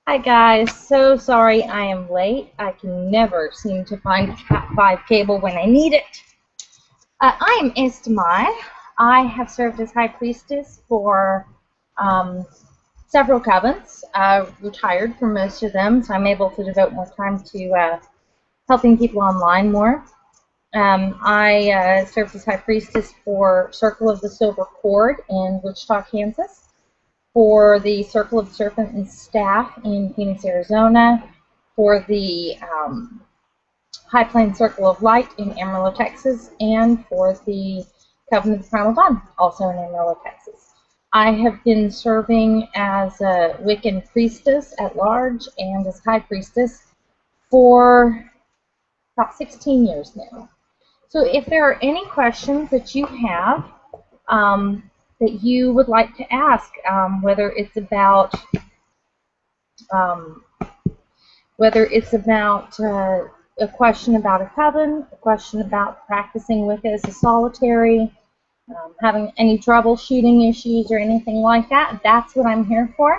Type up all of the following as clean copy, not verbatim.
Hi guys, so sorry I am late. I can never seem to find a Cat 5 cable when I need it. I am Ehstemai. I have served as High Priestess for several covens. Retired from most of them, so I'm able to devote more time to helping people online more. I served as High Priestess for Circle of the Silver Cord in Wichita, Kansas, for the Circle of the Serpent and Staff in Phoenix, Arizona, for the High Plains Circle of Light in Amarillo, Texas, and for the Covenant of Primal Dawn, also in Amarillo, Texas. I have been serving as a Wiccan priestess at large and as High Priestess for about 16 years now. So if there are any questions that you have that you would like to ask, whether it's about a question about a coven, a question about practicing Wicca as a solitary, having any troubleshooting issues or anything like that, that's what I'm here for.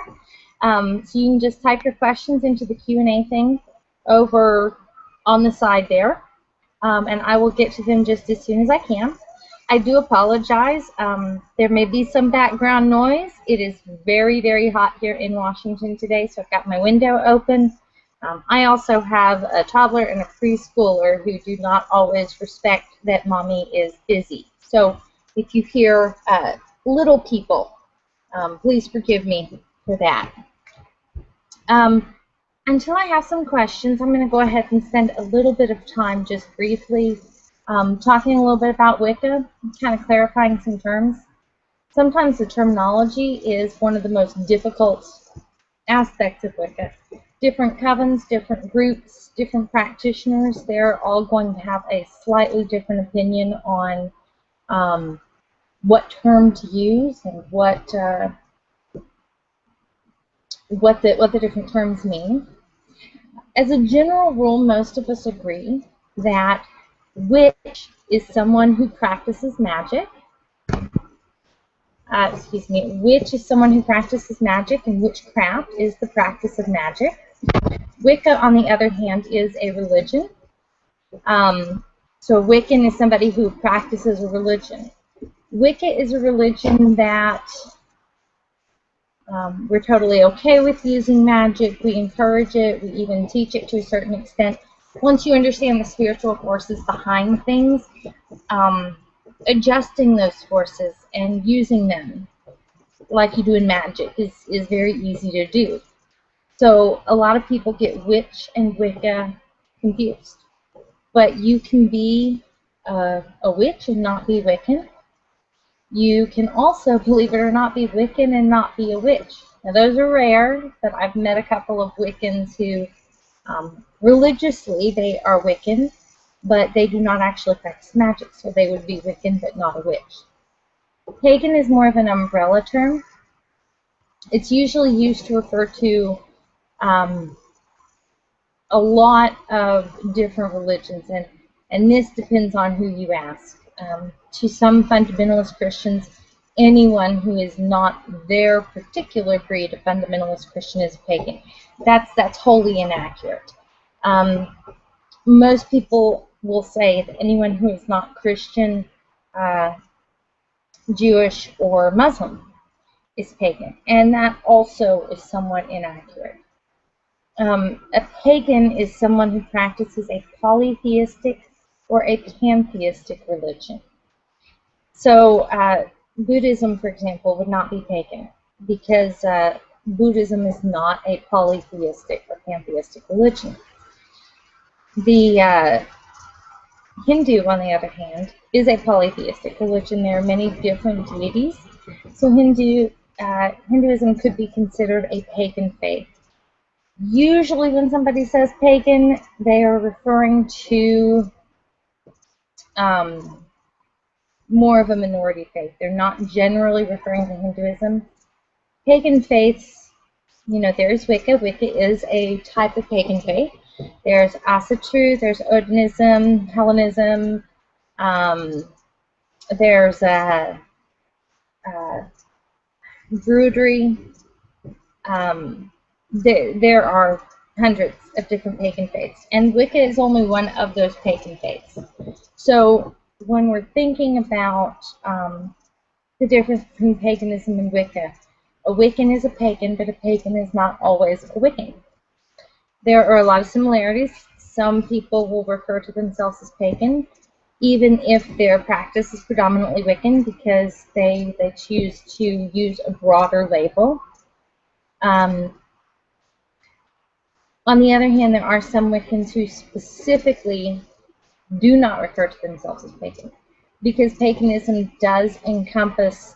So you can just type your questions into the Q&A thing over on the side there, and I will get to them just as soon as I can. I do apologize. There may be some background noise. It is very, very hot here in Washington today, so I've got my window open. I also have a toddler and a preschooler who do not always respect that mommy is busy. So if you hear little people, please forgive me for that. Until I have some questions, I'm going to go ahead and spend a little bit of time just briefly talking a little bit about Wicca, kind of clarifying some terms. Sometimes the terminology is one of the most difficult aspects of Wicca. Different covens, different groups, different practitioners, they're all going to have a slightly different opinion on what term to use and what the different terms mean. As a general rule, most of us agree that witch is someone who practices magic. Witch is someone who practices magic, and witchcraft is the practice of magic. Wicca, on the other hand, is a religion. So Wiccan is somebody who practices a religion. Wicca is a religion that we're totally okay with using magic. We encourage it. We even teach it to a certain extent. Once you understand the spiritual forces behind things, adjusting those forces and using them like you do in magic is very easy to do. So a lot of people get witch and Wicca confused. But you can be a witch and not be Wiccan. You can also, believe it or not, be Wiccan and not be a witch. Now those are rare, but I've met a couple of Wiccans who religiously they are Wiccan, but they do not actually practice magic, so they would be Wiccan but not a witch. Pagan is more of an umbrella term. It's usually used to refer to a lot of different religions, and this depends on who you ask. To some fundamentalist Christians, anyone who is not their particular breed of fundamentalist Christian is a pagan. That's wholly inaccurate. Most people will say that anyone who is not Christian, Jewish, or Muslim is pagan, and that also is somewhat inaccurate. A pagan is someone who practices a polytheistic or a pantheistic religion. So Buddhism, for example, would not be pagan because Buddhism is not a polytheistic or pantheistic religion. The Hindu, on the other hand, is a polytheistic religion. There are many different deities. So Hinduism could be considered a pagan faith. Usually when somebody says pagan, they are referring to more of a minority faith. They're not generally referring to Hinduism. Pagan faiths, there is Wicca. Wicca is a type of pagan faith. There's Asatru, there's Odinism, Hellenism, there's Druidry, there are hundreds of different pagan faiths, and Wicca is only one of those pagan faiths. So when we're thinking about the difference between paganism and Wicca, a Wiccan is a pagan, but a pagan is not always a Wiccan. There are a lot of similarities. Some people will refer to themselves as pagan, even if their practice is predominantly Wiccan, because they choose to use a broader label. On the other hand, there are some Wiccans who specifically do not refer to themselves as pagan, because paganism does encompass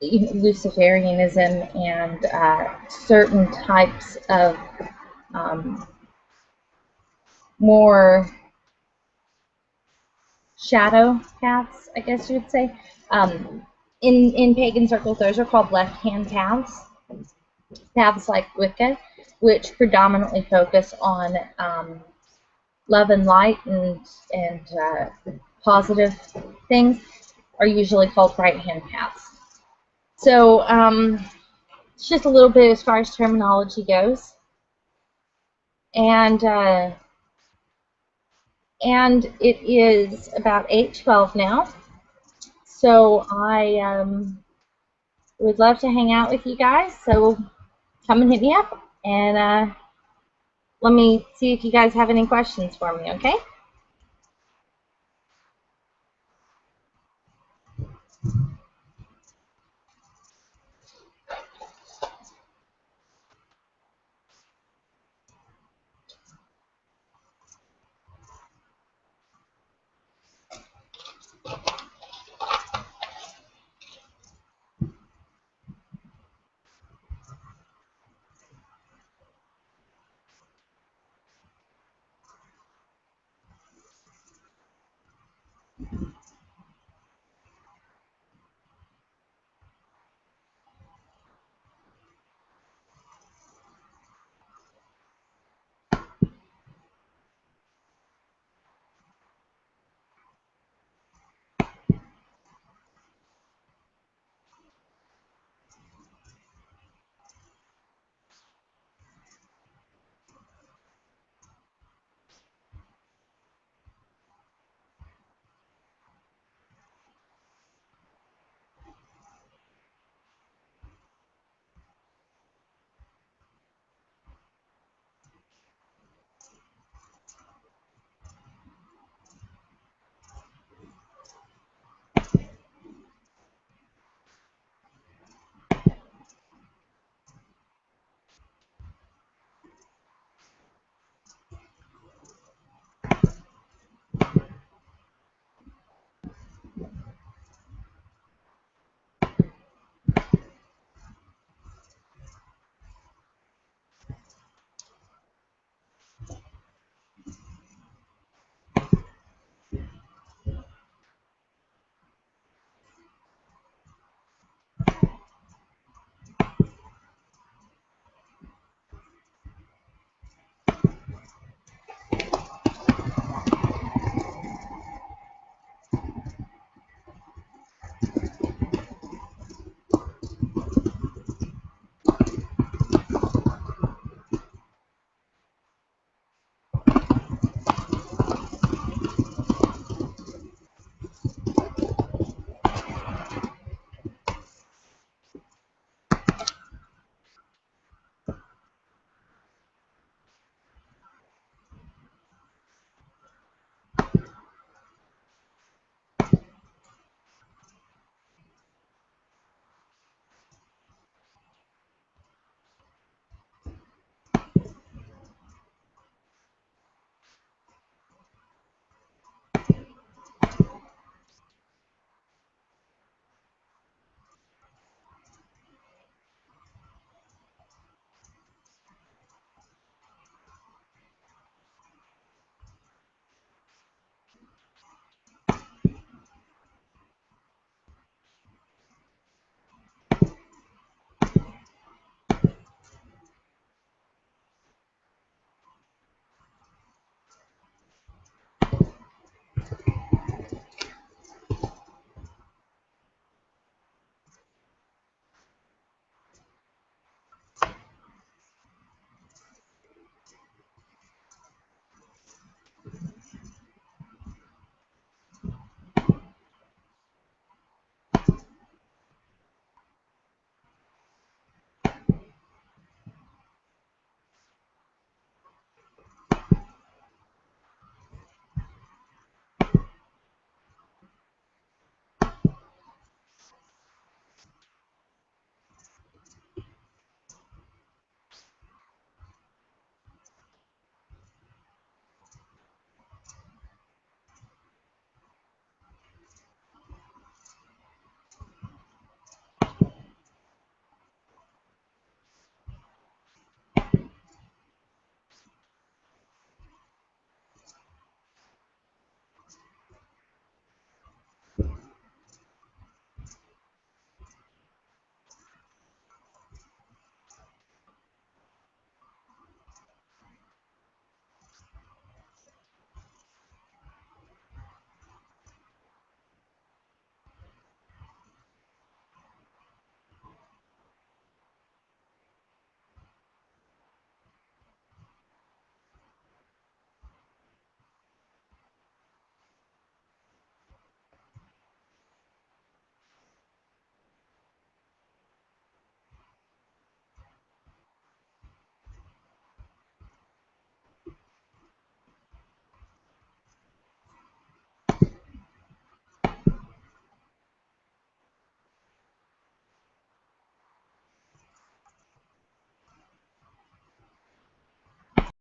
Luciferianism and certain types of more shadow paths, I guess you would say. In pagan circles, those are called left-hand paths. Paths like Wicca, which predominantly focus on love and light and positive things, are usually called right-hand paths. So it's just a little bit as far as terminology goes. And it is about 8:12 now. So I would love to hang out with you guys. So come and hit me up, and let me see if you guys have any questions for me, okay?